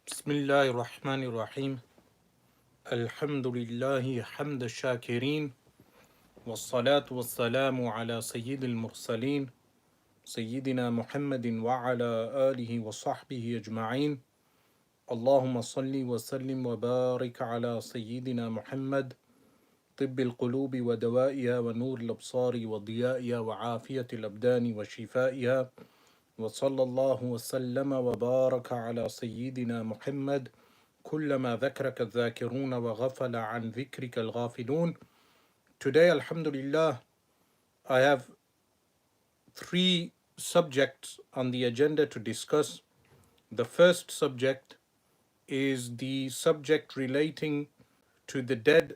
Bismillahir Rahmanir Rahim. Alhamdulillahi hamd shakirin. Wassalatu wassalamu ala sayyidil mursaleen. Sayyidina Muhammadin wa ala alihi wa sahbihi ajma'in. Allahumma salli wa sallim wa barik ala sayyidina Muhammad. طب القلوب ودوائها ونور الأبصار وضيائها وعافية الأبدان وشفائها وصلى الله وسلم وبارك على سيدنا محمد كلما ذكرك الذاكرون وغفل عن ذكرك الغافلون. Today, Alhamdulillah, I have three subjects on the agenda to discuss. The first subject is the subject relating to the dead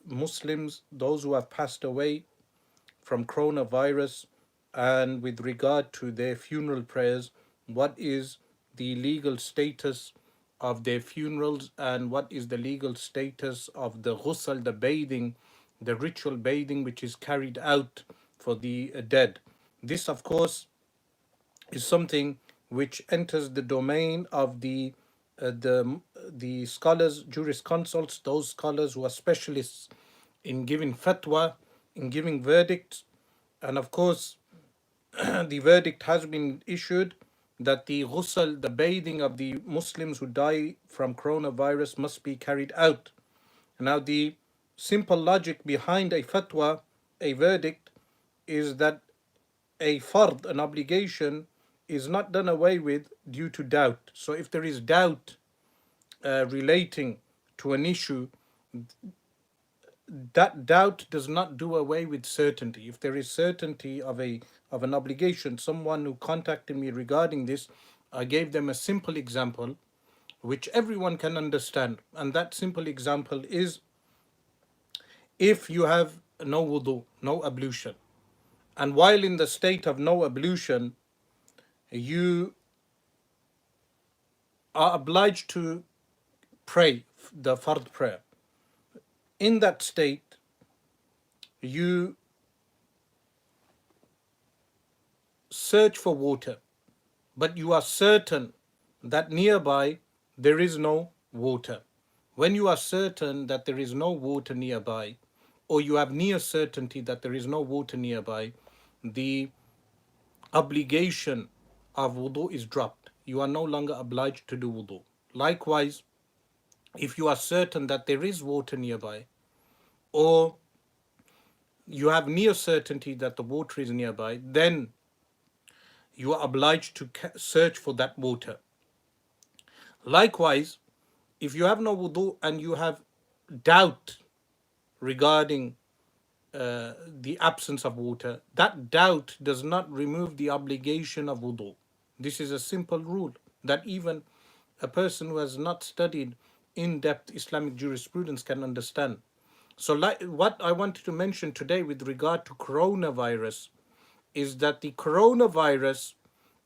Muslims, those who have passed away from coronavirus, and with regard to their funeral prayers, what is the legal status of their funerals and what is the legal status of the ghusl, the bathing, the ritual bathing which is carried out for the dead. This, of course, is something which enters the domain of the scholars, jurisconsults, those scholars who are specialists in giving fatwa, in giving verdicts. And of course, the verdict has been issued that the ghusl, the bathing of the Muslims who die from coronavirus, must be carried out. Now, the simple logic behind a fatwa, a verdict, is that a fard, an obligation, is not done away with due to doubt. So if there is doubt relating to an issue, that doubt does not do away with certainty. If there is certainty of an obligation, someone who contacted me regarding this, I gave them a simple example which everyone can understand. And that simple example is, if you have no wudu, no ablution, and while in the state of no ablution, you are obliged to pray the fard prayer. In that state, you search for water, but you are certain that nearby there is no water. When you are certain that there is no water nearby, or you have near certainty that there is no water nearby, the obligation of wudu is dropped. You are no longer obliged to do wudu. Likewise, if you are certain that there is water nearby, or you have near certainty that the water is nearby, then you are obliged to search for that water. Likewise, if you have no wudu and you have doubt regarding the absence of water, that doubt does not remove the obligation of wudu. This is a simple rule that even a person who has not studied in-depth Islamic jurisprudence can understand. So what I wanted to mention today with regard to coronavirus is that the coronavirus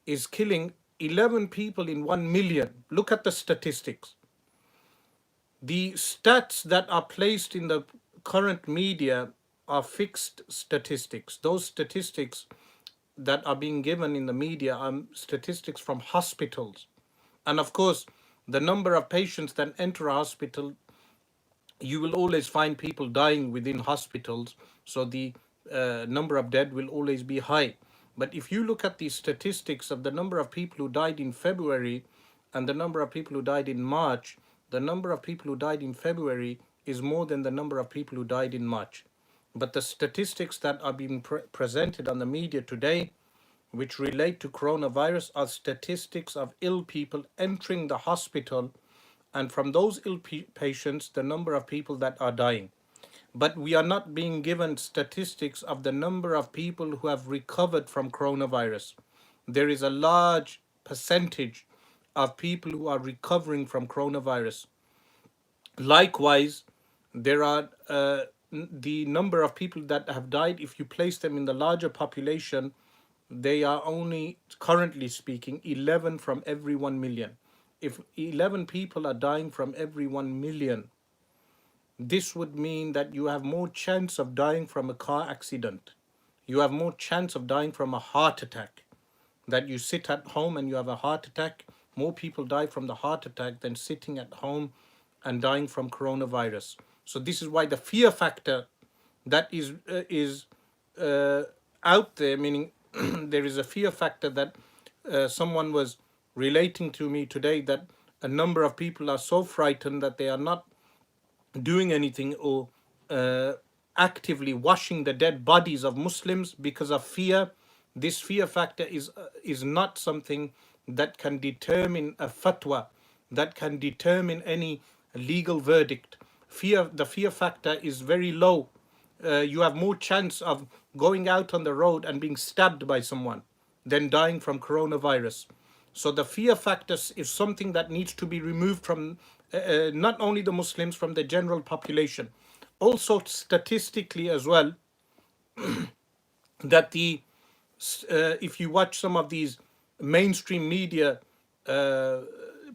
is killing 11 people in 1 million. Look at the statistics. The stats that are placed in the current media are fixed statistics. Those statistics that are being given in the media are statistics from hospitals. And of course, the number of patients that enter a hospital, you will always find people dying within hospitals. So the number of dead will always be high. But if you look at the statistics of the number of people who died in February and the number of people who died in March, the number of people who died in February is more than the number of people who died in March. But the statistics that are being presented on the media today, which relate to coronavirus, are statistics of ill people entering the hospital, and from those ill patients, the number of people that are dying. But we are not being given statistics of the number of people who have recovered from coronavirus. There is a large percentage of people who are recovering from coronavirus. Likewise, there are the number of people that have died, if you place them in the larger population, they are only, currently speaking, 11 from every 1 million. if 11 people are dying from every 1 million, this would mean that you have more chance of dying from a car accident. You have more chance of dying from a heart attack. That you sit at home and you have a heart attack. More people die from the heart attack than sitting at home and dying from coronavirus. So this is why the fear factor that is out there, meaning there is a fear factor that someone was relating to me today, that a number of people are so frightened that they are not doing anything or uh, actively washing the dead bodies of Muslims because of fear. This fear factor is not something that can determine a fatwa, that can determine any legal verdict. The fear factor is very low. You have more chance of going out on the road and being stabbed by someone than dying from coronavirus. So the fear factors is something that needs to be removed from not only the Muslims, from the general population. Also, statistically as well, that the if you watch some of these mainstream media uh,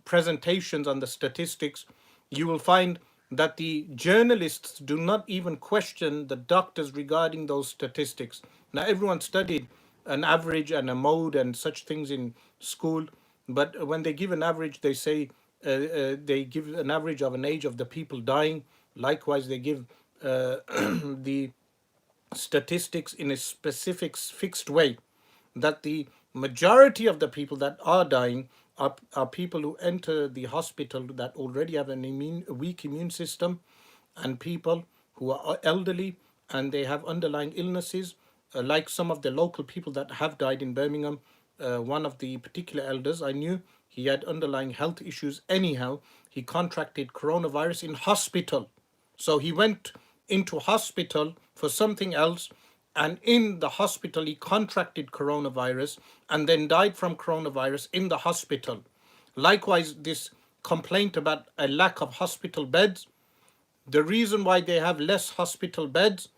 presentations on the statistics, you will find that the journalists do not even question the doctors regarding those statistics. Now, everyone studied an average and a mode and such things in school, but when they give an average, they give an average of an age of the people dying. Likewise, they give the statistics in a specific fixed way, that the majority of the people that are dying are people who enter the hospital that already have a weak immune system, and people who are elderly and they have underlying illnesses, like some of the local people that have died in Birmingham. One of the particular elders I knew, he had underlying health issues anyhow. He contracted coronavirus in hospital. So he went into hospital for something else, and in the hospital he contracted coronavirus and then died from coronavirus in the hospital. Likewise, this complaint about a lack of hospital beds, the reason why they have less hospital beds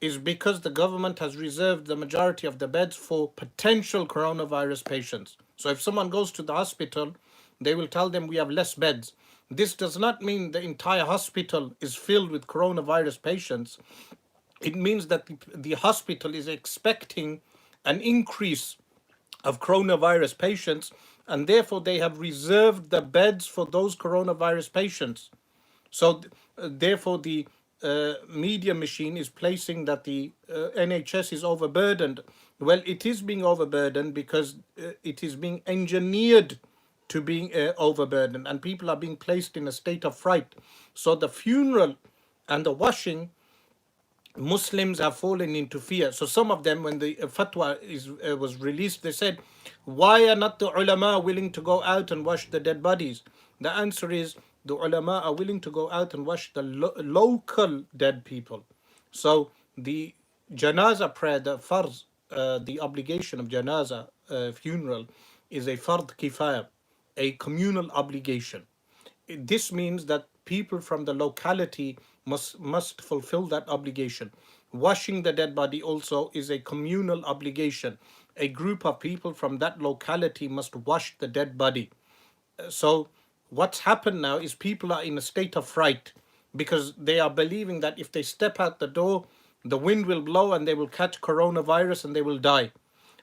is because the government has reserved the majority of the beds for potential coronavirus patients. So if someone goes to the hospital, they will tell them we have less beds. This does not mean the entire hospital is filled with coronavirus patients. It means that the hospital is expecting an increase of coronavirus patients, and therefore they have reserved the beds for those coronavirus patients. So, therefore, the media machine is placing that the NHS is overburdened. Well, it is being overburdened because it is being engineered to being overburdened, and people are being placed in a state of fright. So, the funeral and the washing, Muslims have fallen into fear. So some of them, when the fatwa was released, they said, why are not the ulama willing to go out and wash the dead bodies? The answer is, the ulama are willing to go out and wash the local dead people. So the janaza prayer, the farz, the obligation of janaza funeral, is a fard kifaya, a communal obligation. This means that people from the locality must fulfill that obligation. Washing the dead body also is a communal obligation. A group of people from that locality must wash the dead body. So what's happened now is people are in a state of fright because they are believing that if they step out the door, the wind will blow and they will catch coronavirus and they will die.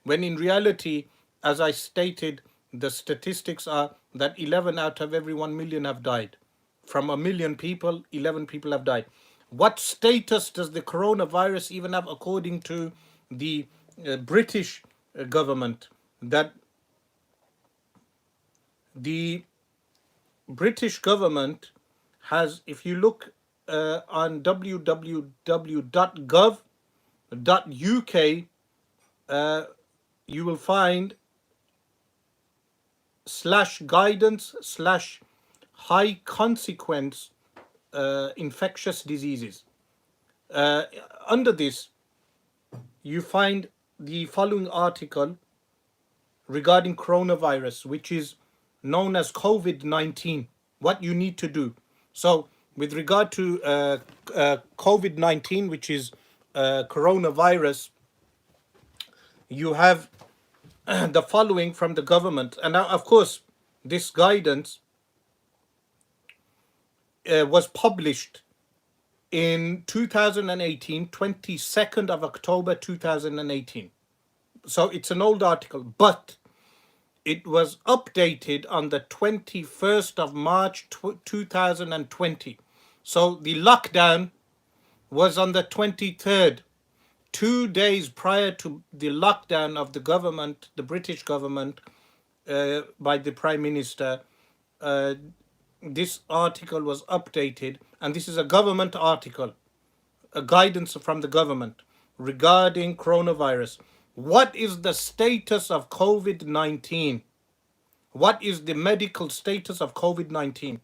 When in reality, as I stated, the statistics are that 11 out of every 1 million have died. From a million people, 11 people have died. What status does the coronavirus even have according to the British government? That the British government has, if you look on www.gov.uk, you will find /guidance/high consequence infectious diseases. Under this, you find the following article regarding coronavirus, which is known as COVID-19, what you need to do. So, with regard to COVID-19, which is coronavirus, you have the following from the government. And now, of course, this guidance was published in 2018, 22nd of October 2018. So it's an old article, but it was updated on the 21st of March 2020. So the lockdown was on the 23rd, 2 days prior to the lockdown of the government, the British government, by the Prime Minister. Uh, this article was updated, and this is a government article, a guidance from the government regarding coronavirus. What is the status of COVID 19? What is the medical status of COVID 19?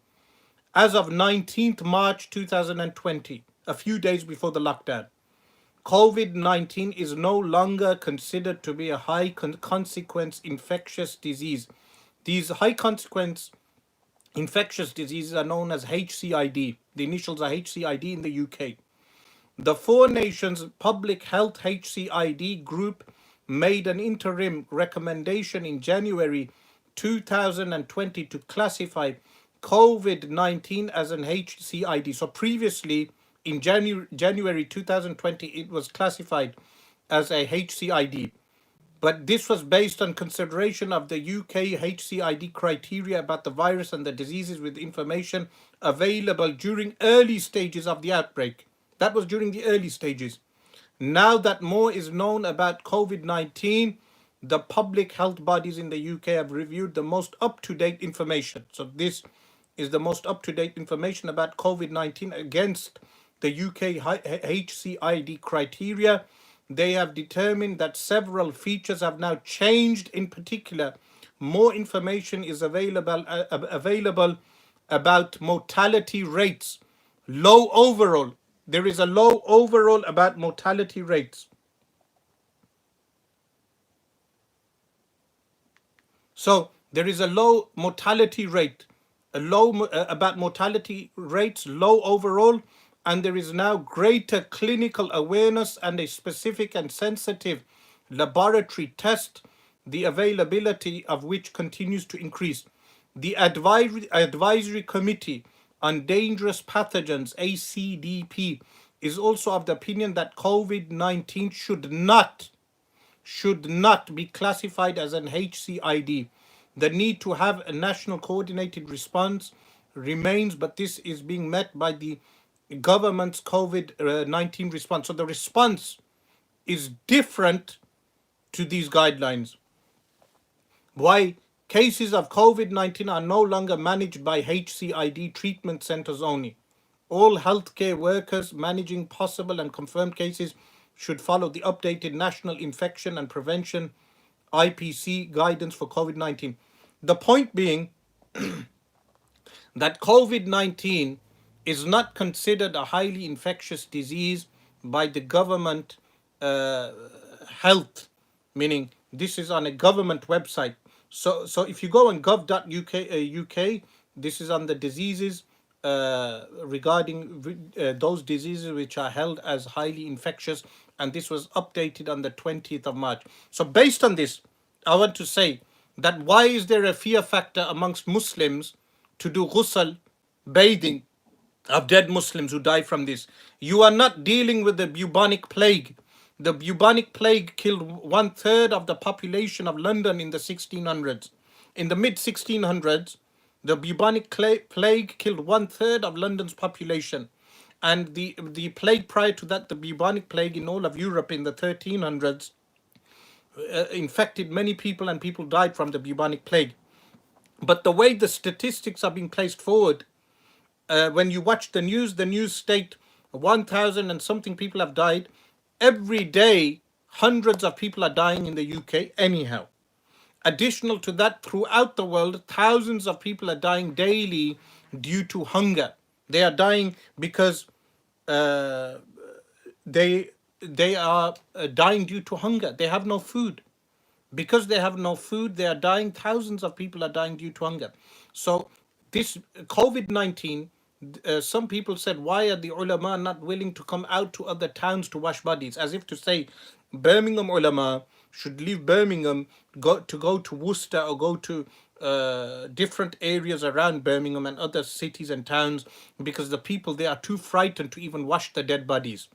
As of 19th March 2020, a few days before the lockdown, COVID 19 is no longer considered to be a high consequence infectious disease. These high consequence infectious diseases are known as HCID. The initials are HCID in the UK. The Four Nations Public Health HCID group made an interim recommendation in January 2020 to classify COVID 19 as an HCID. So previously, in January 2020, it was classified as a HCID. But this was based on consideration of the UK HCID criteria about the virus and the diseases with information available during early stages of the outbreak. That was during the early stages. Now that more is known about COVID 19, the public health bodies in the UK have reviewed the most up to date information. So, this is the most up to date information about COVID 19 against the UK HCID criteria. They have determined that several features have now changed. In particular, more information is available about mortality rates. Low overall. There is a low overall about mortality rates. So there is a low mortality rate, a low about mortality rates, low overall, and there is now greater clinical awareness and a specific and sensitive laboratory test, the availability of which continues to increase. The Advisory Committee on Dangerous Pathogens, ACDP, is also of the opinion that COVID 19 should not be classified as an HCID. The need to have a national coordinated response remains, but this is being met by the government's COVID 19 response. So the response is different to these guidelines. Why cases of COVID 19 are no longer managed by HCID treatment centers only. All healthcare workers managing possible and confirmed cases should follow the updated National Infection and Prevention IPC guidance for COVID 19. The point being that COVID 19 is not considered a highly infectious disease by the government health, meaning this is on a government website. So if you go on gov.uk, UK, this is on the diseases regarding those diseases which are held as highly infectious, and this was updated on the 20th of March. So based on this, I want to say that why is there a fear factor amongst Muslims to do ghusl, bathing of dead Muslims who die from this? You are not dealing with the bubonic plague. The bubonic plague killed 1/3 of the population of London in the 1600s. In the mid 1600s, the bubonic plague killed 1/3 of London's population. And the plague prior to that, the bubonic plague in all of Europe in the 1300s, infected many people, and people died from the bubonic plague. But the way the statistics are being placed forward, when you watch the news state 1,000 and something people have died. Every day, hundreds of people are dying in the UK anyhow. Additional to that, throughout the world, thousands of people are dying daily due to hunger. They are dying because they are dying due to hunger. They have no food. Because they have no food, they are dying. Thousands of people are dying due to hunger. So this COVID 19, some people said, why are the ulama not willing to come out to other towns to wash bodies? As if to say, Birmingham ulama should leave Birmingham, go to Worcester or go to different areas around Birmingham and other cities and towns, because the people there are too frightened to even wash the dead bodies.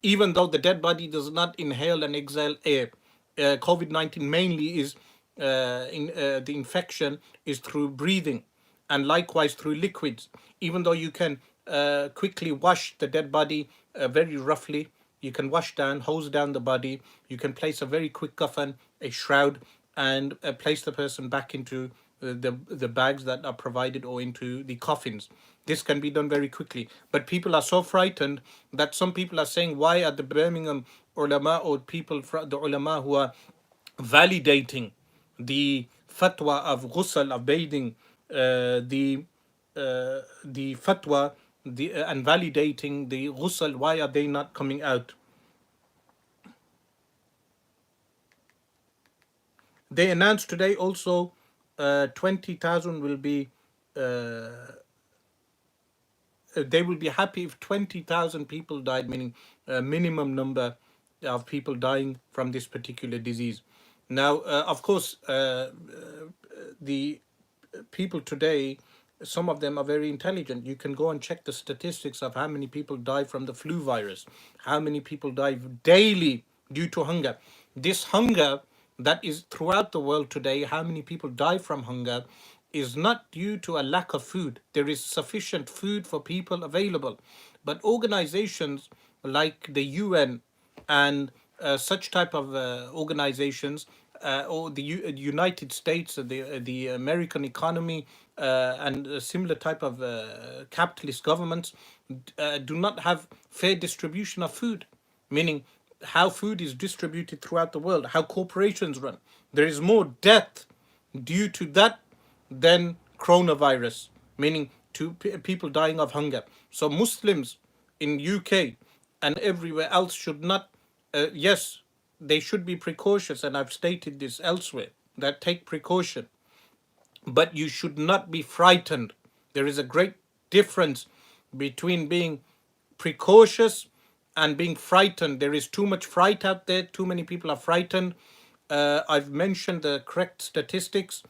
Even though the dead body does not inhale and exhale air, COVID 19 mainly is the infection is through breathing, and likewise through liquids. Even though you can quickly wash the dead body very roughly, you can wash down, hose down the body, you can place a very quick coffin, a shroud, and place the person back into the bags that are provided, or into the coffins. This can be done very quickly. But people are so frightened that some people are saying, why are the Birmingham ulama, or people, the ulama who are validating the fatwa of ghusl, of bathing, the fatwa, and validating the ghusl, why are they not coming out? They announced today also 20,000 will be, they will be happy if 20,000 people died, meaning a minimum number of people dying from this particular disease. Now, of course, the people today, some of them are very intelligent. You can go and check the statistics of how many people die from the flu virus, how many people die daily due to hunger. This hunger that is throughout the world today, how many people die from hunger, is not due to a lack of food. There is sufficient food for people available. But organizations like the UN and such type of organizations, or the United States, the American economy, and a similar type of capitalist governments do not have fair distribution of food, meaning how food is distributed throughout the world, how corporations run. There is more death due to that than coronavirus, meaning to people dying of hunger. So Muslims in UK and everywhere else should not, yes, they should be precautious, and I've stated this elsewhere, that take precaution, but you should not be frightened. There is a great difference between being precautious and being frightened. There is too much fright out there. Too many people are frightened. I've mentioned the correct statistics,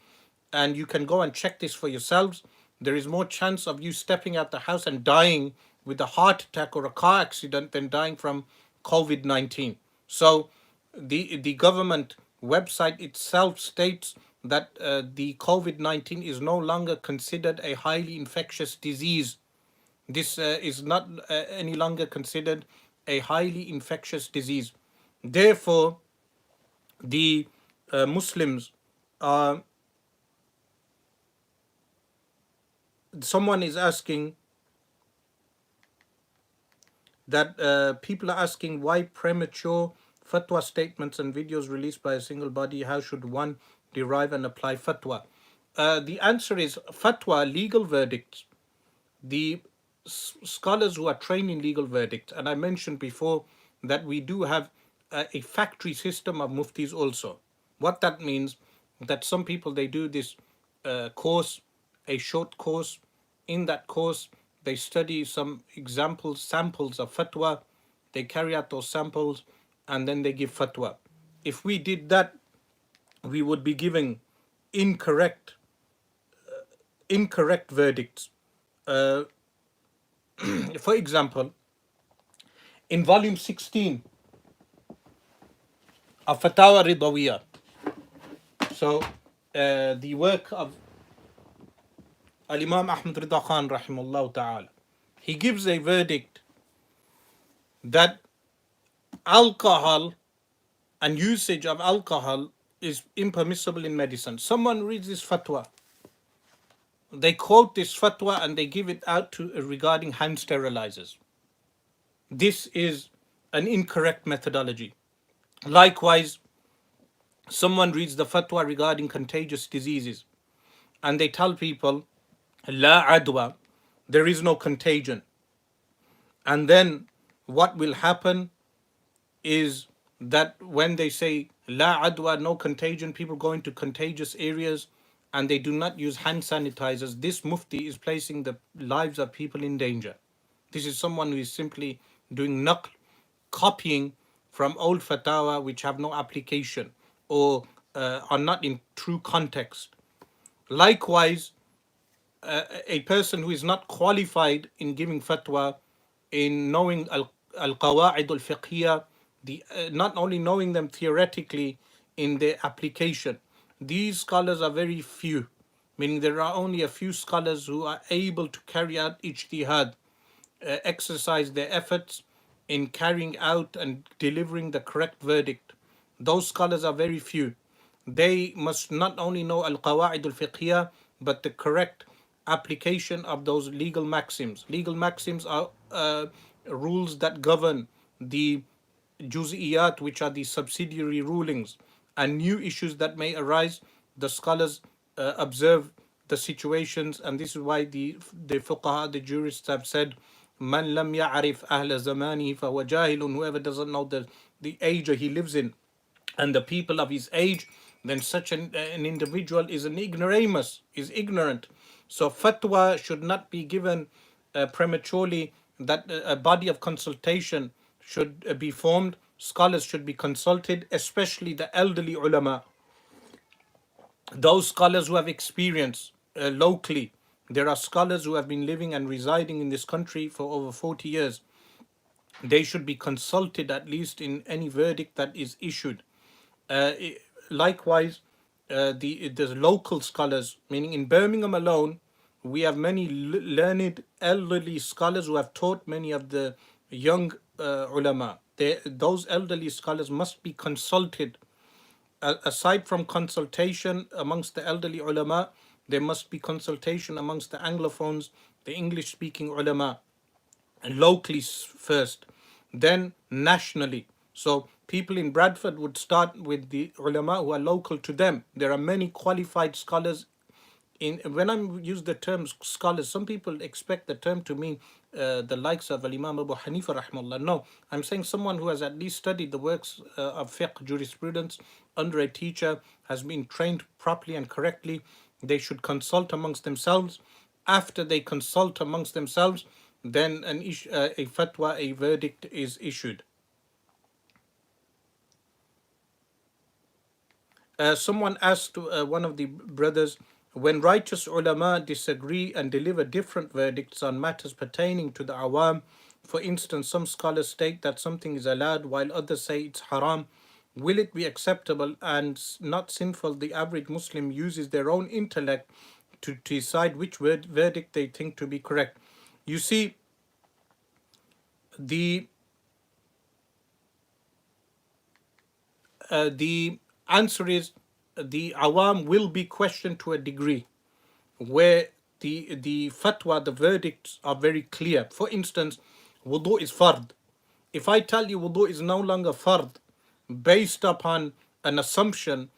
and you can go and check this for yourselves. There is more chance of you stepping out the house and dying with a heart attack or a car accident than dying from COVID 19. So, the government website itself states that the COVID 19 is no longer considered a highly infectious disease. This is not any longer considered a highly infectious disease. Therefore, the Muslims are. Someone is asking that people are asking, why premature fatwa statements and videos released by a single body? How should one derive and apply fatwa? The answer is fatwa, legal verdicts. The scholars who are trained in legal verdicts, and I mentioned before that we do have a factory system of muftis also. What that means, that some people, they do this course, a short course. In that course, they study some examples, samples of fatwa. They carry out those samples, and then they give fatwa. If we did that, we would be giving incorrect verdicts. Uh, for example, in volume 16 of Fatawa Ridawiyah, so the work of Al-Imam Ahmad Rida Khan rahimahullah ta'ala, he gives a verdict that alcohol and usage of alcohol is impermissible in medicine. Someone reads this fatwa, they quote this fatwa and they give it out to regarding hand sterilizers. This is an incorrect methodology. Likewise, someone reads the fatwa regarding contagious diseases and they tell people, La adwa, there is no contagion. And then what will happen is that when they say La adwa, no contagion, people go into contagious areas and they do not use hand sanitizers. This mufti is placing the lives of people in danger. This is someone who is simply doing naql, copying from old fatawa which have no application or are not in true context. Likewise, a person who is not qualified in giving fatwa, in knowing al-qawa'id al-fiqhiyah, not only knowing them theoretically in their application. These scholars are very few, meaning there are only a few scholars who are able to carry out ijtihad, exercise their efforts in carrying out and delivering the correct verdict. Those scholars are very few. They must not only know al-qawa'id al-fiqhiyah, but the correct application of those legal maxims. Legal maxims are rules that govern the juz'iyat, which are the subsidiary rulings, and new issues that may arise. The scholars observe the situations, and this is why the fuqaha, the jurists, have said, "Man lam ya'rif ahla zamani fahuwa jahilun." Whoever doesn't know the age he lives in and the people of his age, then such an individual is an ignoramus, is ignorant. So fatwa should not be given prematurely, that a body of consultation should be formed. Scholars should be consulted, especially the elderly ulama, those scholars who have experience locally. There are scholars who have been living and residing in this country for over 40 years. They should be consulted at least in any verdict that is issued. Likewise, the local scholars, meaning in Birmingham alone, we have many learned elderly scholars who have taught many of the young ulama. Those elderly scholars must be consulted. Aside from consultation amongst the elderly ulama, there must be consultation amongst the Anglophones, the English speaking ulama, and locally first, then nationally. So people in Bradford would start with the ulama who are local to them. There are many qualified scholars. When I use the term scholars, some people expect the term to mean the likes of Imam Abu Hanifa rahmallah. No, I'm saying someone who has at least studied the works of fiqh, jurisprudence, under a teacher, has been trained properly and correctly. They should consult amongst themselves. After they consult amongst themselves, then a fatwa, a verdict is issued. Someone asked one of the brothers, when righteous ulama disagree and deliver different verdicts on matters pertaining to the awam, for instance, some scholars state that something is allowed while others say it's haram, will it be acceptable and not sinful? The average Muslim uses their own intellect to decide which verdict they think to be correct. You see, the the answer is the awam will be questioned to a degree where the fatwa, the verdicts are very clear. For instance, wudu is fard. If I tell you wudu is no longer fard based upon an assumption,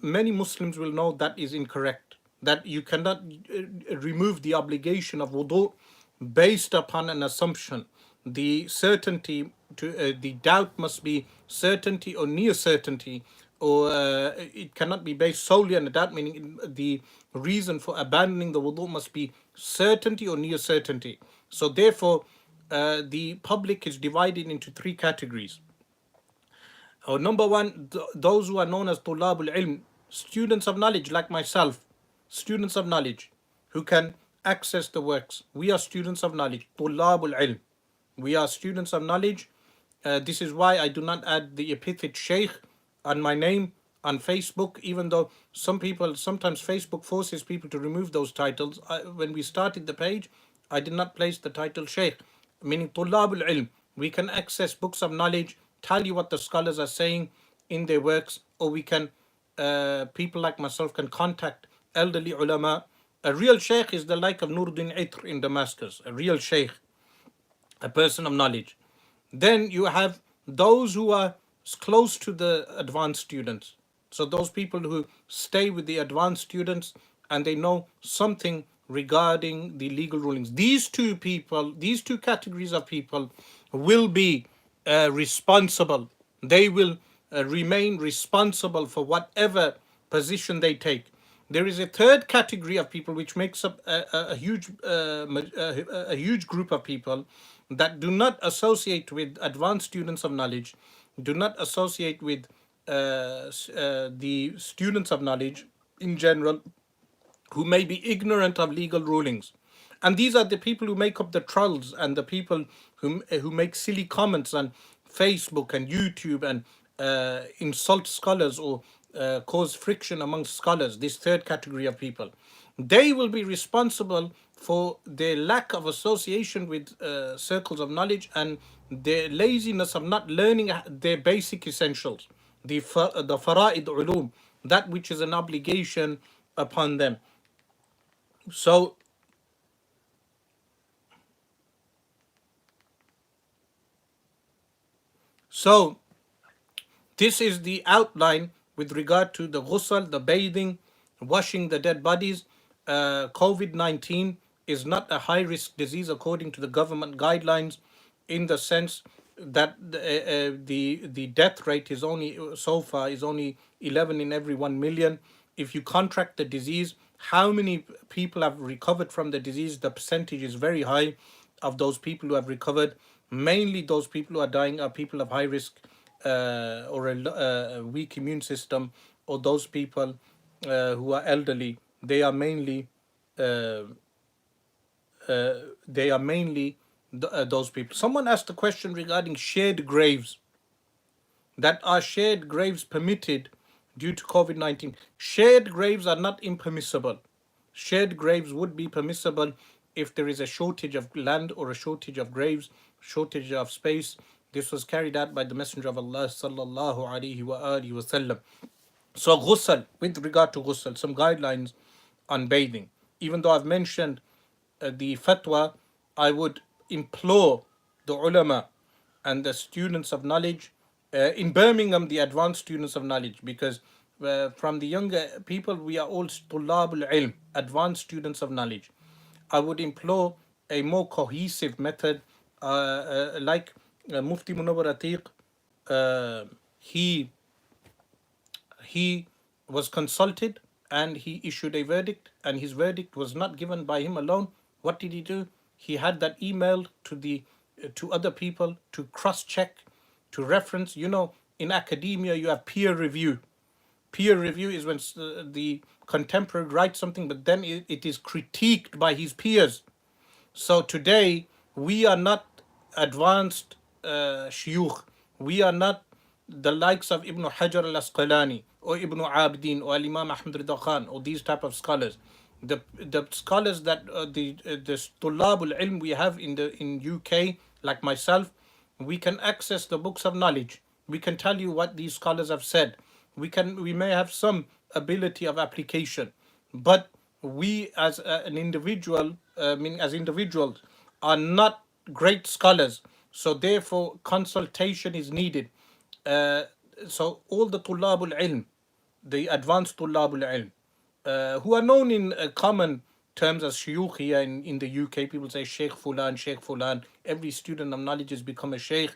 many Muslims will know that is incorrect. That you cannot remove the obligation of wudu based upon an assumption. The certainty the doubt must be certainty or near certainty, or it cannot be based solely on the doubt, meaning the reason for abandoning the wudu must be certainty or near certainty. So therefore, the public is divided into three categories. Number one, those who are known as tulabul ilm, students of knowledge like myself, students of knowledge who can access the works. We are students of knowledge, tulabul ilm. We are students of knowledge. This is why I do not add the epithet Sheikh on my name on Facebook, even though sometimes Facebook forces people to remove those titles. When we started the page, I did not place the title Sheikh, meaning Tulabul Ilm. We can access books of knowledge, tell you what the scholars are saying in their works, or we can, people like myself can contact elderly ulama. A real Sheikh is the like of Nuruddin Itr in Damascus, a real Sheikh, a person of knowledge. Then you have those who are close to the advanced students. So those people who stay with the advanced students and they know something regarding the legal rulings. These two people, these two categories of people will be responsible. They will remain responsible for whatever position they take. There is a third category of people which makes up a huge group of people that do not associate with advanced students of knowledge, do not associate with the students of knowledge in general. who may be ignorant of legal rulings. And these are the people who make up the trolls and the people who make silly comments on Facebook and YouTube and insult scholars or cause friction amongst scholars, this third category of people. They will be responsible for their lack of association with circles of knowledge and their laziness of not learning their basic essentials, the fara'id ulum, that which is an obligation upon them. So, so this is the outline with regard to the ghusl, the bathing, washing the dead bodies. COVID-19 is not a high-risk disease according to the government guidelines, in the sense that the death rate is only so far is only 11 in every 1 million. If you contract the disease, how many people have recovered from the disease? The percentage is very high of those people who have recovered. Mainly those people who are dying are people of high risk or a weak immune system, or those people who are elderly. They are mainly uh, those people. Someone asked a question regarding shared graves. That are shared graves permitted due to COVID-19? Shared graves are not impermissible. Shared graves would be permissible if there is a shortage of land or a shortage of graves, shortage of space. This was carried out by the Messenger of Allah sallallahu alaihi wasallam. So ghusl, with regard to ghusl, some guidelines on bathing. Even though I've mentioned the fatwa, I would implore the ulama and the students of knowledge in Birmingham, the advanced students of knowledge, because from the younger people, we are all tulabul ilm, advanced students of knowledge. I would implore a more cohesive method, like Mufti Munawwar Atiq. He he was consulted and he issued a verdict, and his verdict was not given by him alone. What did he do? He had that emailed to the to other people to cross check, to reference. You know, in academia you have peer review. Peer review is when the contemporary writes something, but then it is critiqued by his peers. So today we are not advanced shuyukh. We are not the likes of Ibn Hajar al-Asqalani or Ibn Abidin or Imam Ahmad Rida Khan or these type of scholars. The scholars that the tulabul ilm we have in UK, like myself, we can access the books of knowledge. We can tell you what these scholars have said. We may have some ability of application, but we as an individual, as individuals, are not great scholars. So therefore, consultation is needed. Uh, so all the tulabul ilm, the advanced tulabul ilm, who are known in common terms as shuyukh here in the UK. People say Sheikh Fulan, Sheikh Fulan. Every student of knowledge has become a Sheikh.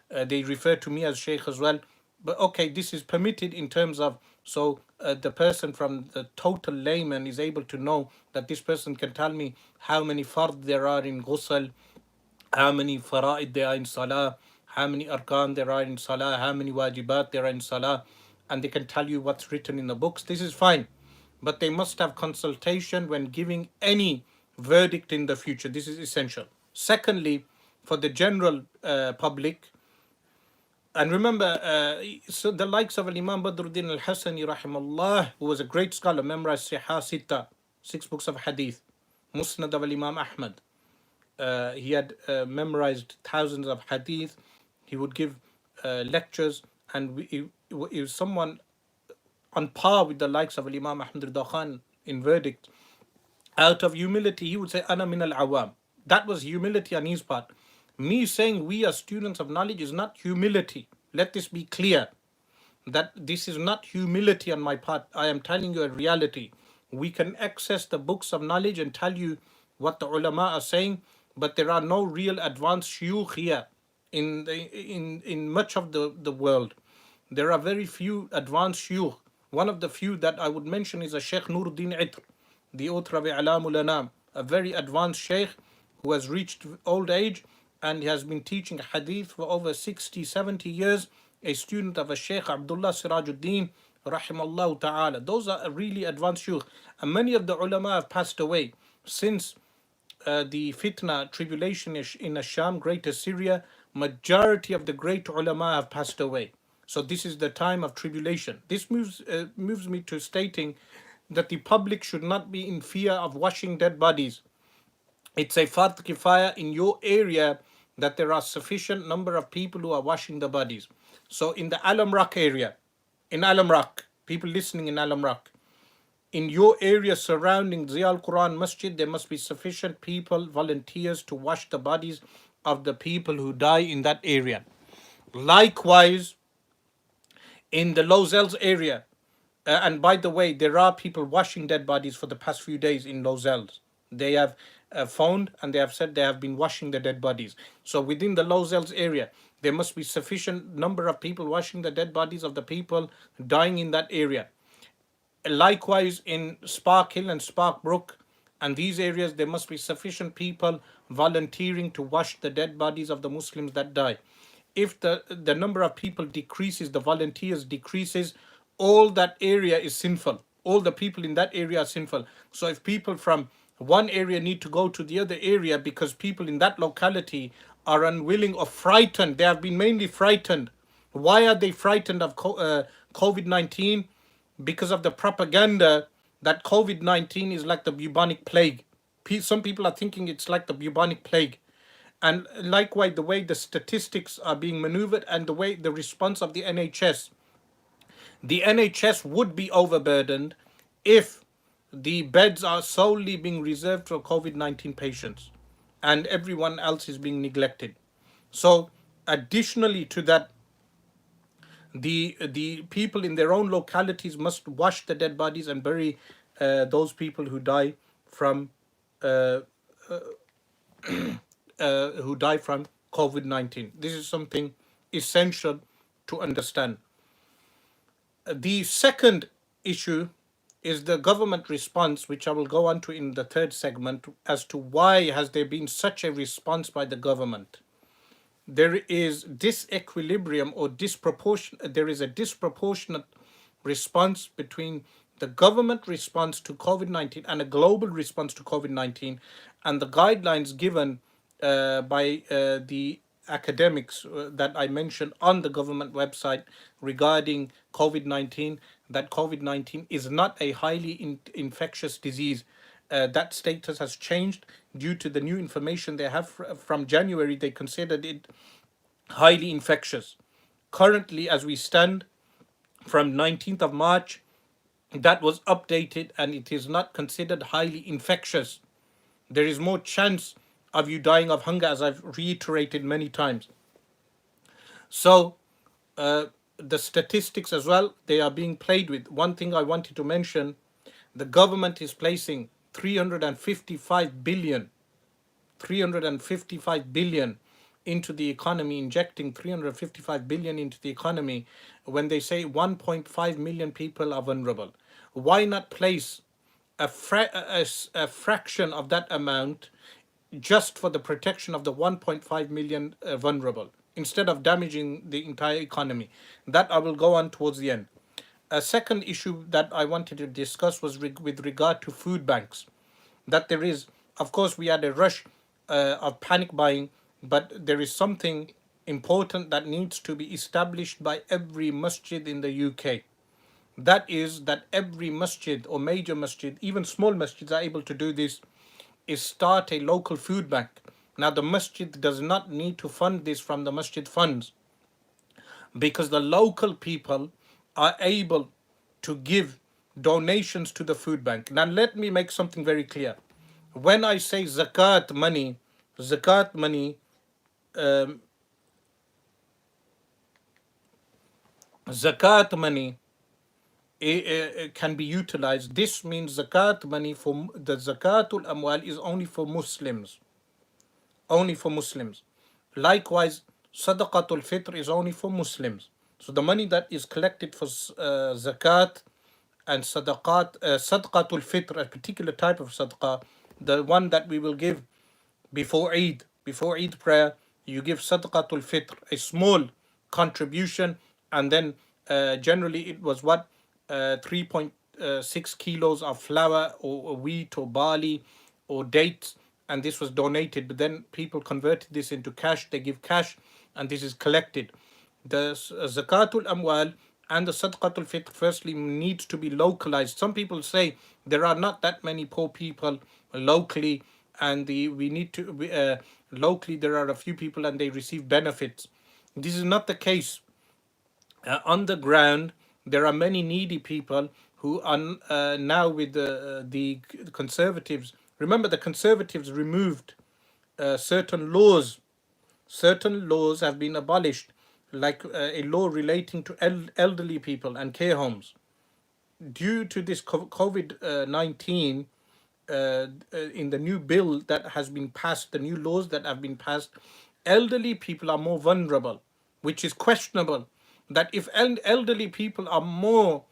They refer to me as Sheikh as well. But okay, this is permitted in terms of, so the person from the total layman is able to know that this person can tell me how many fard there are in ghusl, how many fara'id there are in salah, how many arkan there are in salah, how many wajibat there are in salah, and they can tell you what's written in the books. This is fine, but they must have consultation when giving any verdict in the future. This is essential. Secondly, for the general public, and remember, so the likes of Imam Badruddin al-Hasani rahimahullah, who was a great scholar, memorized Sihah Sitta, 6 books of hadith, Musnad of Imam Ahmad. He had memorized thousands of hadith. He would give lectures, and he was someone on par with the likes of Imam Ahmad Rida Khan in verdict. Out of humility, he would say, Ana min al-awam. That was humility on his part. Me saying we are students of knowledge is not humility. Let this be clear, that this is not humility on my part. I am telling you a reality. We can access the books of knowledge and tell you what the ulama are saying, but there are no real advanced shuyukh here in much of the world. There are very few advanced shuyukh. One of the few that I would mention is a Sheikh Nuruddin Itr, the author of I'lamul Anam, a very advanced sheikh who has reached old age, and he has been teaching hadith for over 60, 70 years, a student of a Sheikh Abdullah Sirajuddin rahimallahu ta'ala. Those are really advanced shuyukh. And many of the ulama have passed away since the fitna, tribulation in Asham, Greater Syria. Majority of the great ulama have passed away. So this is the time of tribulation. This moves me to stating that the public should not be in fear of washing dead bodies. It's a fard kifaya in your area that there are sufficient number of people who are washing the bodies. So in the Alam Rock area, in Alam Rock, people listening in Alam Rock, in your area surrounding Ziyal Quran Masjid, there must be sufficient people, volunteers to wash the bodies of the people who die in that area. Likewise, in the Lozels area, and by the way, there are people washing dead bodies for the past few days in Lozels. They have found and they have said they have been washing the dead bodies. So within the Lozels area, there must be sufficient number of people washing the dead bodies of the people dying in that area. Likewise, in Spark Hill and Spark Brook and these areas, there must be sufficient people volunteering to wash the dead bodies of the Muslims that die. If the number of people decreases, the volunteers decreases, all that area is sinful. All the people in that area are sinful. So if people from one area need to go to the other area because people in that locality are unwilling or frightened, they have been mainly frightened. Why are they frightened of COVID-19? Because of the propaganda that COVID-19 is like the bubonic plague. Some people are thinking it's like the bubonic plague. And likewise, the way the statistics are being maneuvered and the way the response of the NHS. The NHS would be overburdened if the beds are solely being reserved for COVID-19 patients and everyone else is being neglected. So additionally to that, the people in their own localities must wash the dead bodies and bury those people who die from uh, COVID-19. This is something essential to understand. The second issue is the government response, which I will go on to in the third segment, as to why has there been such a response by the government. There is disequilibrium or disproportion. There is a disproportionate response between the government response to COVID-19 and a global response to COVID-19, and the guidelines given by the academics that I mentioned on the government website regarding COVID-19, that COVID-19 is not a highly infectious disease. That status has changed due to the new information they have from January. They considered it highly infectious. Currently, as we stand, from 19th of March, that was updated and it is not considered highly infectious. There is more chance of you dying of hunger, as I've reiterated many times. So the statistics as well, they are being played with. One thing I wanted to mention, the government is placing 355 billion into the economy, injecting 355 billion into the economy when they say 1.5 million people are vulnerable. Why not place a fraction of that amount just for the protection of the 1.5 million vulnerable instead of damaging the entire economy? That I will go on towards the end. A second issue that I wanted to discuss was with regard to food banks. That there is, of course, we had a rush of panic buying, but there is something important that needs to be established by every masjid in the UK. That is that every masjid or major masjid, even small masjids are able to do this, is start a local food bank. Now the masjid does not need to fund this from the masjid funds, because the local people are able to give donations to the food bank. Now let me make something very clear. When I say zakat money, um, zakat money can be utilized. This means zakat money for the zakatul amwal is only for Muslims. Only for Muslims. Likewise, sadaqatul fitr is only for Muslims. So the money that is collected for zakat and sadaqatul fitr, a particular type of sadaqah, the one that we will give before Eid prayer, you give sadaqatul fitr, a small contribution, and then generally it was what 3.6 kilos of flour or wheat or barley or dates, and this was donated. But then people converted this into cash. They give cash, and this is collected. The zakatul amwal and the sadaqatul fitr firstly needs to be localized. Some people say there are not that many poor people locally, and we need to locally there are a few people and they receive benefits. This is not the case. On the ground, there are many needy people who are now with the conservatives. Remember, the conservatives removed certain laws. Certain laws have been abolished, like a law relating to elderly people and care homes. Due to this COVID 19, in the new bill that has been passed, the new laws that have been passed, elderly people are more vulnerable, which is questionable. That if elderly people are more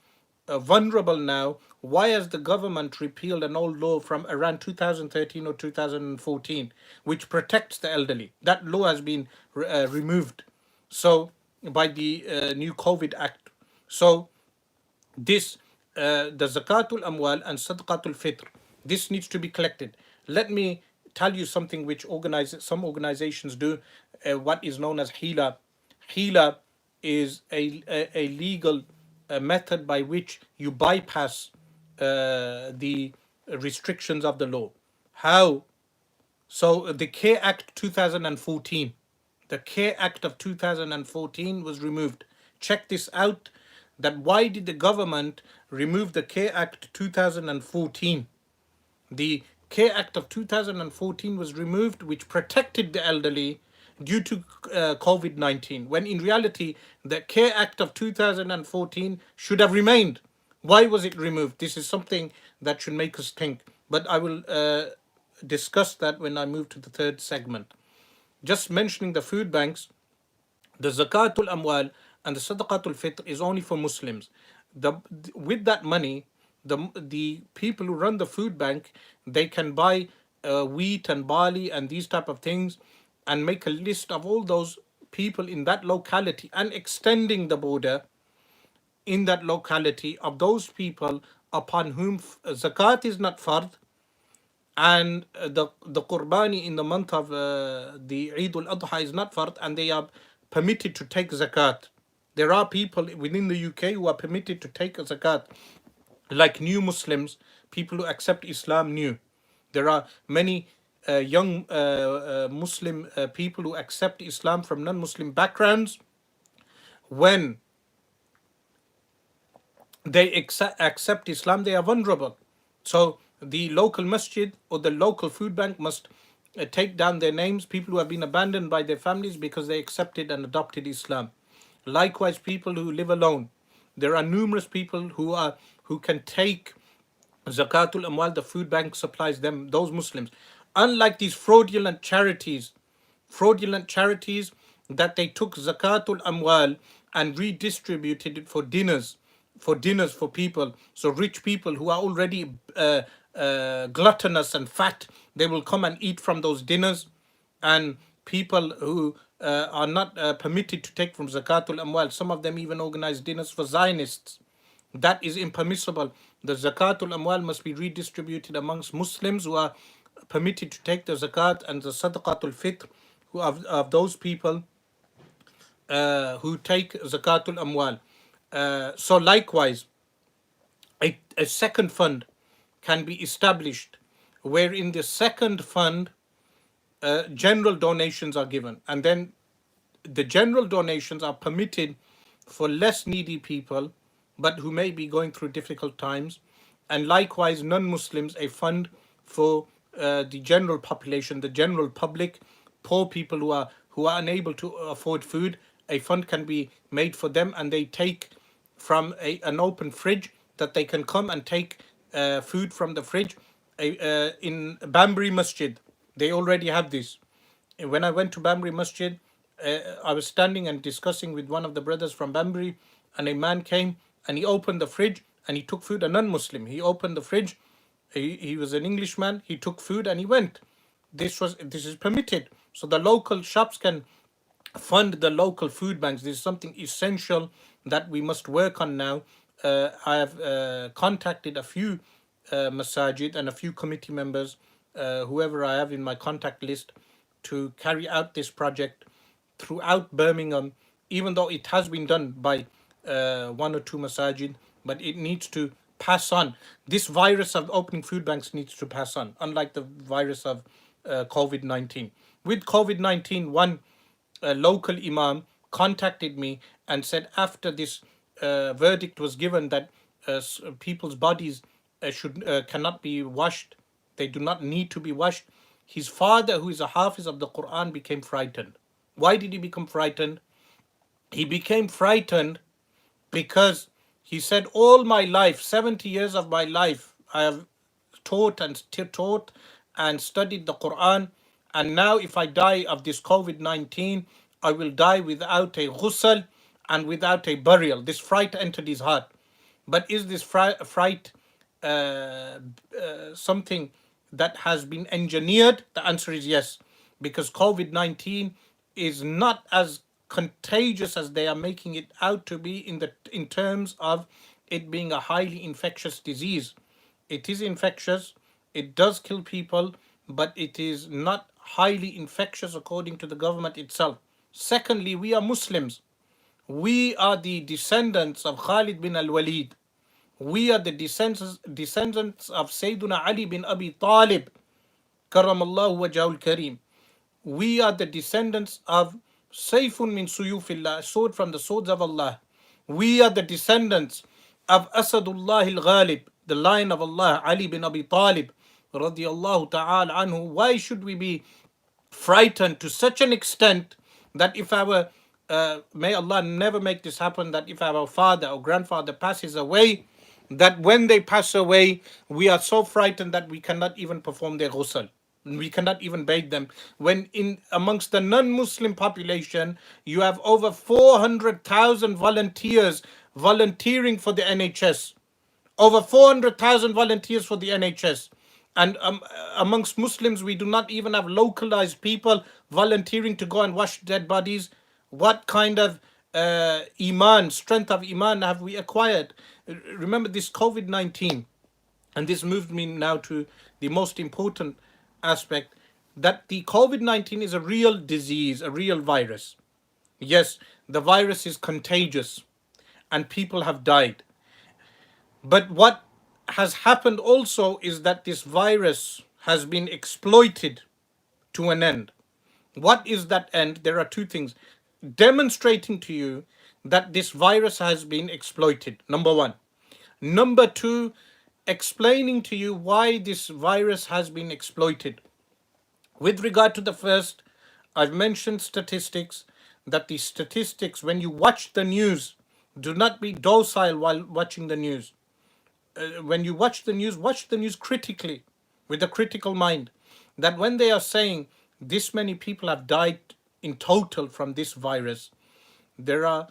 vulnerable now, why has the government repealed an old law from around 2013 or 2014, which protects the elderly? That law has been removed. So by the new COVID Act. So this the zakatul amwal and sadaqatul fitr, this needs to be collected. Let me tell you something which some organizations do, what is known as hila. Hila is a legal method by which you bypass the restrictions of the law. How? So the Care Act 2014, the Care Act of 2014 was removed. Check this out, that why did the government remove the Care Act 2014? The Care Act of 2014 was removed, which protected the elderly due to COVID-19, when in reality, the Care Act of 2014 should have remained. Why was it removed? This is something that should make us think. But I will discuss that when I move to the third segment. Just mentioning the food banks, the zakatul amwal and the sadaqatul fitr is only for Muslims. With that money, the people who run the food bank, they can buy wheat and barley and these type of things, and make a list of all those people in that locality and extending the border in that locality of those people upon whom zakat is not fard, and the qurbani in the month of the Eid al-Adha is not fard, and they are permitted to take zakat. There are people within the UK who are permitted to take a zakat, like new Muslims, people who accept Islam new. There are many young Muslim people who accept Islam from non-Muslim backgrounds. When they accept Islam, they are vulnerable. So the local masjid or the local food bank must take down their names, people who have been abandoned by their families because they accepted and adopted Islam. Likewise, people who live alone. There are numerous people who can take Zakatul Amwal. The food bank supplies them, those Muslims. Unlike these fraudulent charities that they took Zakatul Amwal and redistributed it for dinners for people. So rich people who are already gluttonous and fat, they will come and eat from those dinners, and people who are not permitted to take from Zakatul Amwal, some of them even organize dinners for Zionists. That is impermissible. The Zakatul Amwal must be redistributed amongst Muslims who are permitted to take the Zakat, and the Sadaqatul Fitr who of those people who take Zakatul Amwal. So likewise, a second fund can be established, where in the second fund general donations are given, and then the general donations are permitted for less needy people, but who may be going through difficult times, and likewise non-Muslims, a fund for the general population, the general public, poor people who are unable to afford food. A fund can be made for them, and they take from an open fridge, that they can come and take food from the fridge. In Banbury Masjid, they already have this. When I went to Banbury Masjid, I was standing and discussing with one of the brothers from Banbury, and a man came and he opened the fridge and he took food. A non-Muslim, he opened the fridge. He was an Englishman. He took food and he went. This is permitted. So the local shops can fund the local food banks. This is something essential that we must work on now. I have contacted a few masajid and a few committee members, whoever I have in my contact list, to carry out this project throughout Birmingham, even though it has been done by one or two masajid, but it needs to pass on. This virus of opening food banks needs to pass on, unlike the virus of COVID-19. With COVID-19, one local imam contacted me and said after this verdict was given that people's bodies should cannot be washed, they do not need to be washed, his father, who is a hafiz of the Quran, became frightened. Why did he become frightened? He became frightened because he said, all my life, 70 years of my life, I have taught and studied the Quran, and now if I die of this COVID-19, I will die without a ghusl and without a burial. This fright entered his heart. But is this fright something that has been engineered? The answer is yes, because COVID-19 is not as contagious as they are making it out to be in terms of it being a highly infectious disease. It is infectious, it does kill people, but it is not highly infectious according to the government itself. Secondly, we are Muslims. We are the descendants of Khalid bin al-Walid. We are the descendants of Sayyidina Ali bin Abi Talib, Karamallahu wajhul Kareem. We are the descendants of Sayfun min Suyufillah, sword from the swords of Allah. We are the descendants of Asadullah al-Ghalib, the lion of Allah, Ali bin Abi Talib, radiyallahu ta'ala anhu. Why should we be frightened to such an extent that if our, may Allah never make this happen, that if our father or grandfather passes away, that when they pass away, we are so frightened that we cannot even perform their ghusl. We cannot even bathe them. When in amongst the non-Muslim population, you have over 400,000 volunteers volunteering for the NHS. Over 400,000 volunteers for the NHS. And amongst Muslims, we do not even have localized people volunteering to go and wash dead bodies. What kind of iman, strength of iman have we acquired? Remember this COVID-19, and this moved me now to the most important aspect, that the COVID-19 is a real disease, a real virus. Yes, the virus is contagious and people have died. But what has happened also is that this virus has been exploited to an end. What is that end? There are two things. Demonstrating to you that this virus has been exploited, number one. Number two, explaining to you why this virus has been exploited. With regard to the first, I've mentioned statistics, that the statistics, when you watch the news, do not be docile while watching the news. When you watch the news critically, with a critical mind. That when they are saying this many people have died in total from this virus, there are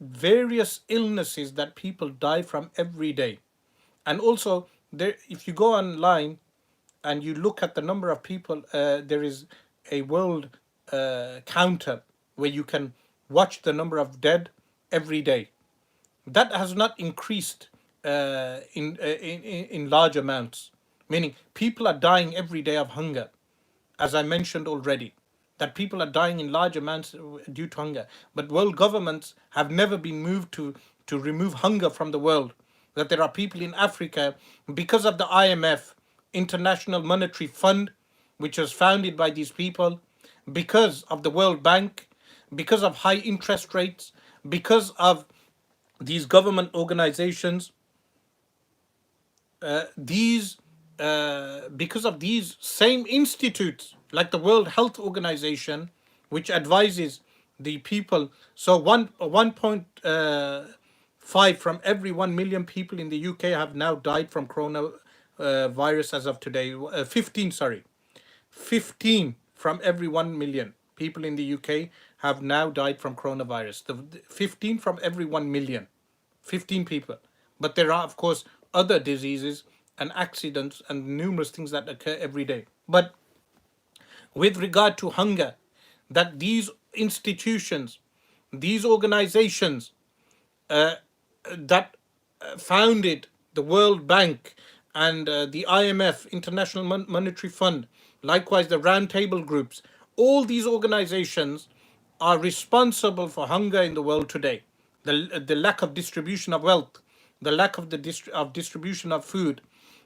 various illnesses that people die from every day. And also, there, if you go online and you look at the number of people, there is a world counter where you can watch the number of dead every day. That has not increased in large amounts, meaning people are dying every day of hunger, as I mentioned already, that people are dying in large amounts due to hunger. But world governments have never been moved to remove hunger from the world. That there are people in Africa, because of the IMF, International Monetary Fund, which was founded by these people, because of the World Bank, because of high interest rates, because of these government organizations, because of these same institutes, like the World Health Organization, which advises the people. So 1.5 from every 1 million people in the UK have now died from coronavirus as of today. 15 from every 1 million people in the UK have now died from coronavirus. 15 from every 1 million. 15 people. But there are, of course, other diseases and accidents and numerous things that occur every day. But with regard to hunger, that these institutions, these organizations that founded the World Bank and the IMF, International Monetary Fund, likewise the roundtable groups, all these organizations are responsible for hunger in the world today. The lack of distribution of wealth, the lack of distribution of food.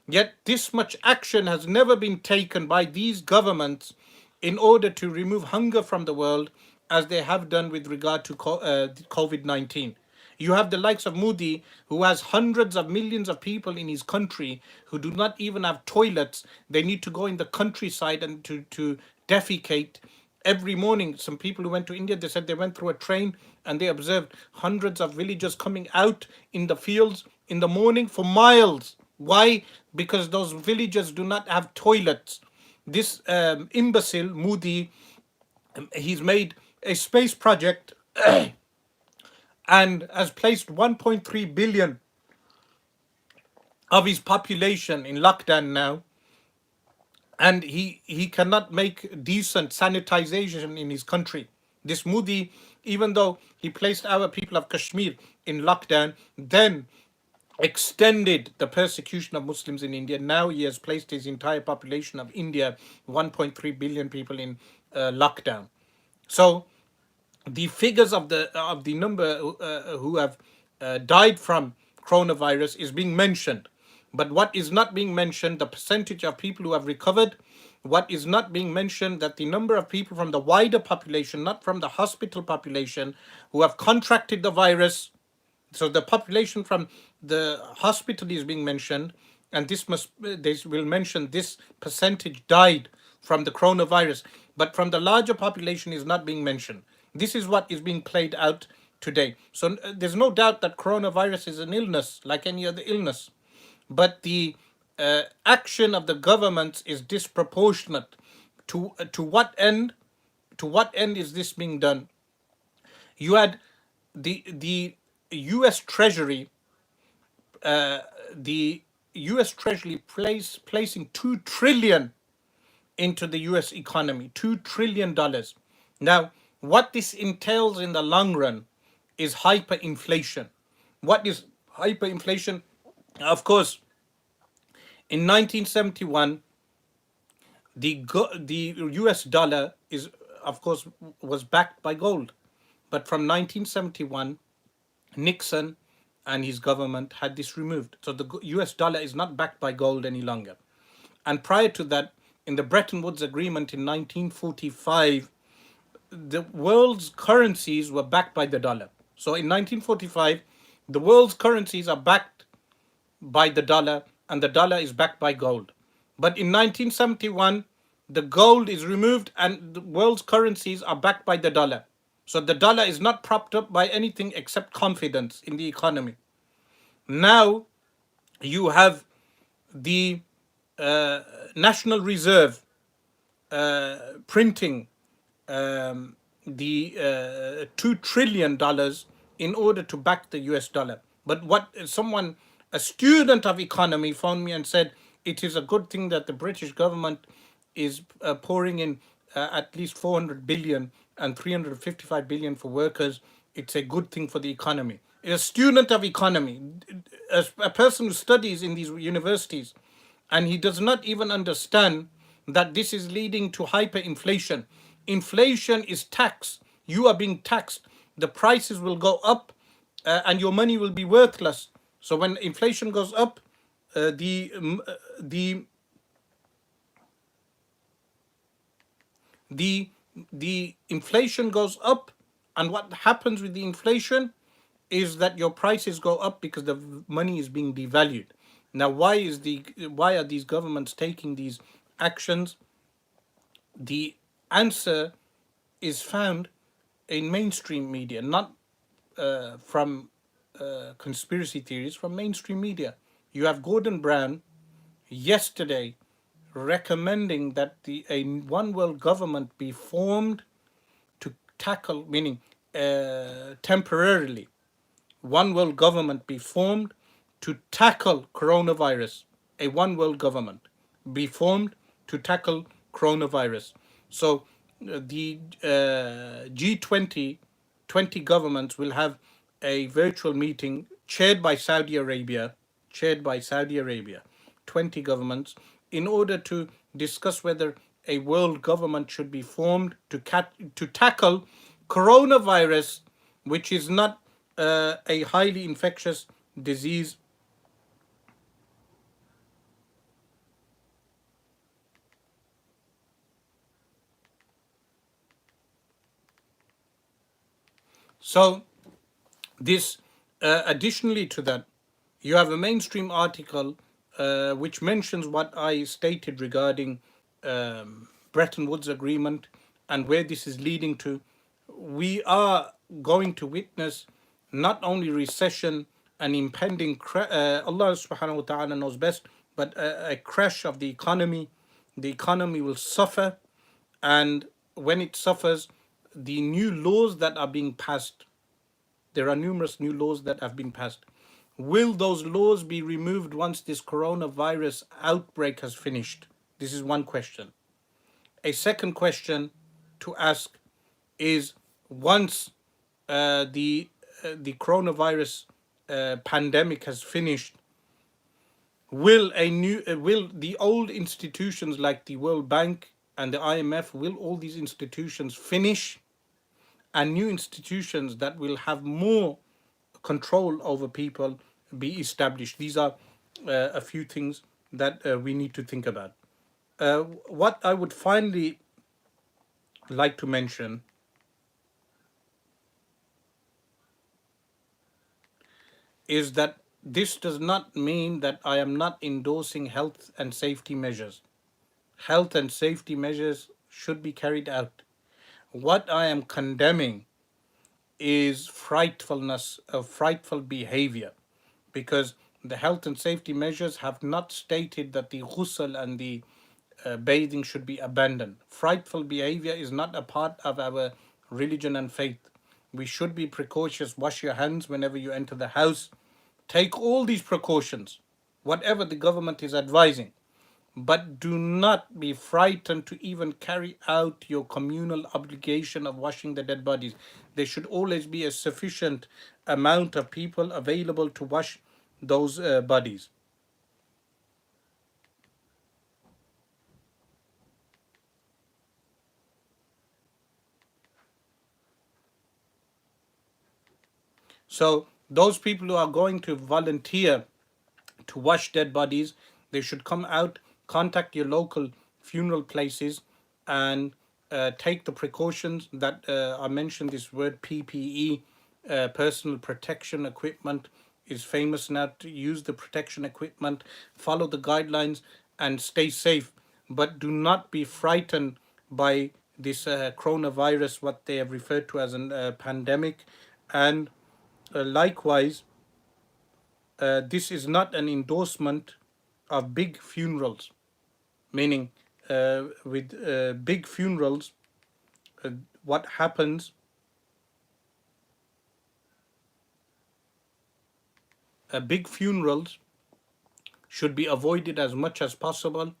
Yet this much action has never been taken by these governments in order to remove hunger from the world as they have done with regard to COVID-19. You have the likes of Modi, who has hundreds of millions of people in his country who do not even have toilets. They need to go in the countryside and to defecate every morning. Some people who went to India, they said they went through a train and they observed hundreds of villagers coming out in the fields in the morning for miles. Why? Because those villagers do not have toilets. This imbecile, Modi, he's made a space project and has placed 1.3 billion of his population in lockdown now, and he cannot make decent sanitization in his country. This Modi, even though he placed our people of Kashmir in lockdown, then extended the persecution of Muslims in India. Now he has placed his entire population of India, 1.3 billion people, in lockdown. So the figures of the number who have died from coronavirus is being mentioned, but what is not being mentioned, the percentage of people who have recovered. What is not being mentioned, that the number of people from the wider population, not from the hospital population, who have contracted the virus. So the population from the hospital is being mentioned, and they will mention this percentage died from the coronavirus, but from the larger population is not being mentioned. This is what is being played out today. So there's no doubt that coronavirus is an illness like any other illness, but the action of the governments is disproportionate. To what end? To what end is this being done? You had the U.S. Treasury, the U.S. Treasury placing $2 trillion into the U.S. economy, $2 trillion. Now, what this entails in the long run is hyperinflation. What is hyperinflation? Of course, in 1971, the U.S. dollar is, of course, was backed by gold, but from 1971, Nixon and his government had this removed. So the US dollar is not backed by gold any longer. And prior to that, in the Bretton Woods Agreement in 1945, the world's currencies were backed by the dollar. So in 1945, the world's currencies are backed by the dollar, and the dollar is backed by gold. But in 1971, the gold is removed and the world's currencies are backed by the dollar. So the dollar is not propped up by anything except confidence in the economy. Now you have the National Reserve printing the $2 trillion in order to back the US dollar. But a student of economy phoned me and said it is a good thing that the British government is pouring in at least 400 billion and 355 billion for workers. It's a good thing for the economy. A student of economy, a person who studies in these universities, and he does not even understand that this is leading to hyperinflation. Inflation is tax. You are being taxed. The prices will go up, and your money will be worthless. So when inflation goes up, the inflation goes up, and what happens with the inflation is that your prices go up because the money is being devalued. Now, why are these governments taking these actions? The answer is found in mainstream media, not from conspiracy theories, from mainstream media. You have Gordon Brown yesterday recommending that a one world government be formed to tackle, meaning temporarily, one world government be formed to tackle coronavirus. A one world government be formed to tackle coronavirus. So the G20 20 governments will have a virtual meeting. chaired by Saudi Arabia, chaired by Saudi Arabia, 20 governments, in order to discuss whether a world government should be formed to tackle coronavirus, which is not a highly infectious disease. So this, additionally to that, you have a mainstream article which mentions what I stated regarding Bretton Woods Agreement and where this is leading to. We are going to witness not only recession and impending Allah subhanahu wa ta'ala knows best, but a crash of the economy. The economy will suffer, and when it suffers, the new laws that are being passed, there are numerous new laws that have been passed. Will those laws be removed once this coronavirus outbreak has finished? This is one question. A second question to ask is, once the coronavirus pandemic has finished, will the old institutions like the World Bank and the IMF, will all these institutions finish, and new institutions that will have more control over people be established? These are a few things that we need to think about. What I would finally like to mention is that this does not mean that I am not endorsing health and safety measures. Health and safety measures should be carried out. What I am condemning is frightfulness, of frightful behavior, because the health and safety measures have not stated that the ghusl and the bathing should be abandoned. Frightful behavior is not a part of our religion and faith. We should be precautious. Wash your hands whenever you enter the house. Take all these precautions, whatever the government is advising, but do not be frightened to even carry out your communal obligation of washing the dead bodies. There should always be a sufficient amount of people available to wash those bodies. So those people who are going to volunteer to wash dead bodies, they should come out, contact your local funeral places, and take the precautions that I mentioned. This word PPE, personal protection equipment, is famous now. To use the protection equipment, follow the guidelines, and stay safe. But do not be frightened by this coronavirus, what they have referred to as a pandemic. And likewise, this is not an endorsement of big funerals, meaning with big funerals, uh, what happens, big funerals should be avoided as much as possible.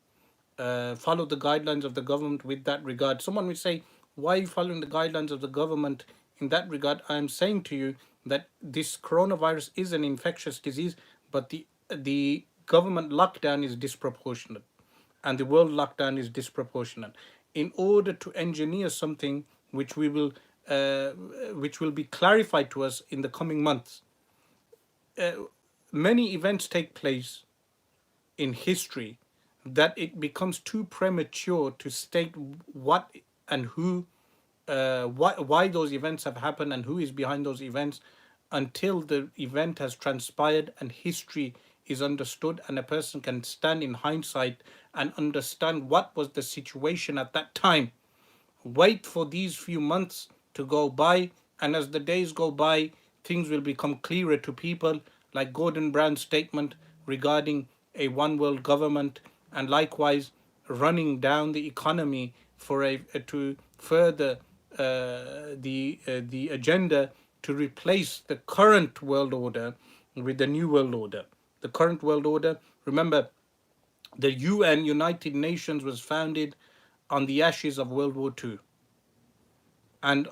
Follow the guidelines of the government with that regard. Someone will say, why are you following the guidelines of the government in that regard? I am saying to you that this coronavirus is an infectious disease, but the government lockdown is disproportionate, and the world lockdown is disproportionate. In order to engineer something uh, which will be clarified to us in the coming months, uh, many events take place in history that it becomes too premature to state what and who, why those events have happened and who is behind those events, until the event has transpired and history is understood, and a person can stand in hindsight and understand what was the situation at that time. Wait for these few months to go by, and as the days go by, things will become clearer to people, like Gordon Brown's statement regarding a one world government, and likewise running down the economy for to further the agenda to replace the current world order with the new world order. The current world order, remember, the UN, United Nations, was founded on the ashes of World War II. And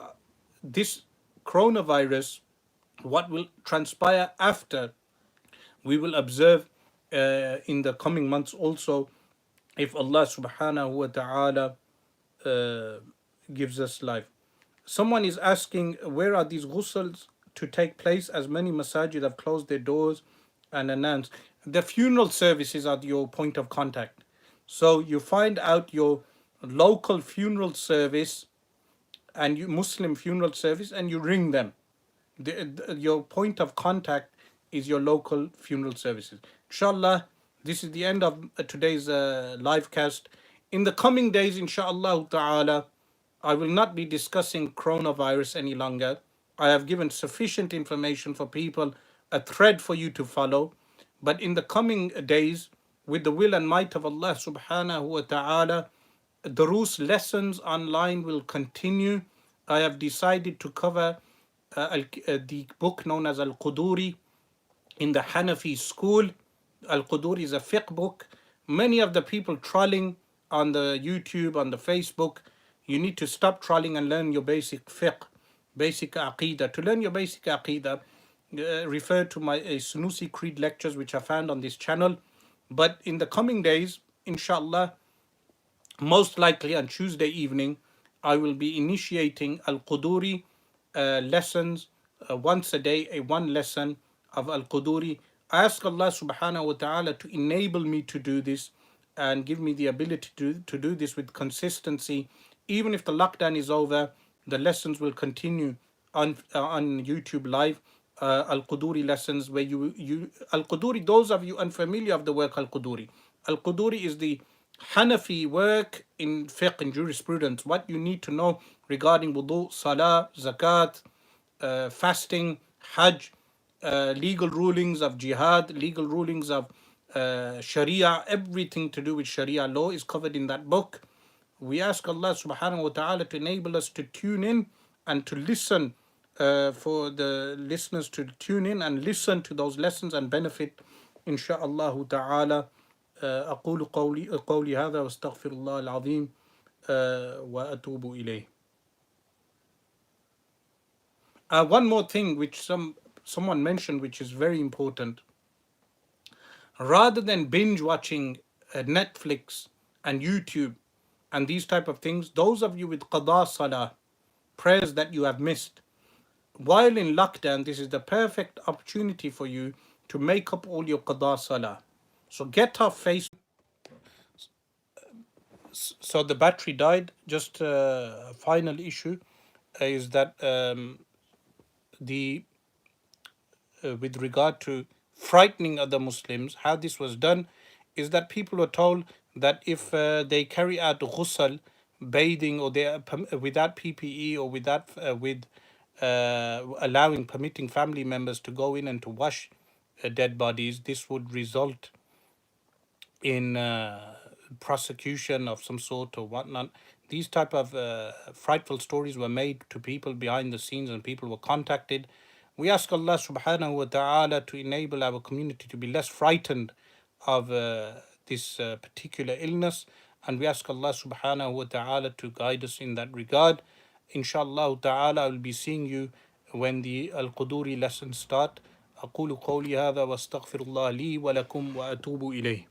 this coronavirus What will transpire after, we will observe in the coming months also, if Allah subhanahu wa ta'ala uh, gives us life. Someone is asking, where are these ghusls to take place, as many masajid have closed their doors and announced? The funeral services are your point of contact. So you find out your local funeral service and you Muslim funeral service, and you ring them. Your point of contact is your local funeral services. Inshallah, this is the end of today's live cast. In the coming days, inshallah ta'ala, I will not be discussing coronavirus any longer. I have given sufficient information for people, a thread for you to follow. But in the coming days, with the will and might of Allah subhanahu wa ta'ala, Durus lessons online will continue. I have decided to cover the book known as Al Quduri in the Hanafi school. Al Quduri is a fiqh book. Many of the people trolling on the YouTube, on the Facebook, you need to stop trolling and learn your basic fiqh, basic aqidah. To learn your basic aqidah, refer to my Sunusi Creed lectures, which are found on this channel. But in the coming days, inshallah, most likely on Tuesday evening, I will be initiating Al Quduri lessons once a day, a one lesson of Al Quduri. I ask Allah subhanahu wa ta'ala to enable me to do this and give me the ability to do this with consistency. Even if the lockdown is over, the lessons will continue on YouTube Live. Al Quduri lessons, where you Al Quduri, those of you unfamiliar of the work Al Quduri is the Hanafi work in fiqh and jurisprudence, what you need to know regarding wudu, salah, zakat, fasting, hajj, legal rulings of jihad, legal rulings of sharia, everything to do with sharia law is covered in that book. We ask Allah subhanahu wa ta'ala to enable us to tune in and to listen, for the listeners to tune in and listen to those lessons and benefit, insha'Allah ta'ala. أقول قولي هذا واستغفر الله العظيم وأتوب إليه. One more thing which someone mentioned, which is very important. Rather than binge watching Netflix and YouTube and these type of things, those of you with qada salah, prayers that you have missed, while in lockdown, this is the perfect opportunity for you to make up all your qada salah. So get off Facebook. So the battery died. Just a final issue is that the with regard to frightening other Muslims, how this was done is that people were told that if they carry out ghusl, bathing, or they are without PPE, or without allowing, permitting family members to go in and to wash dead bodies, this would result in prosecution of some sort or whatnot. These type of frightful stories were made to people behind the scenes, and people were contacted. We ask Allah subhanahu wa ta'ala to enable our community to be less frightened of this particular illness, and we ask Allah subhanahu wa ta'ala to guide us in that regard. Inshallah ta'ala, I will be seeing you when the Al-Quduri lessons start. أقول قولي هذا واستغفر الله لي ولكم وأتوب إليه.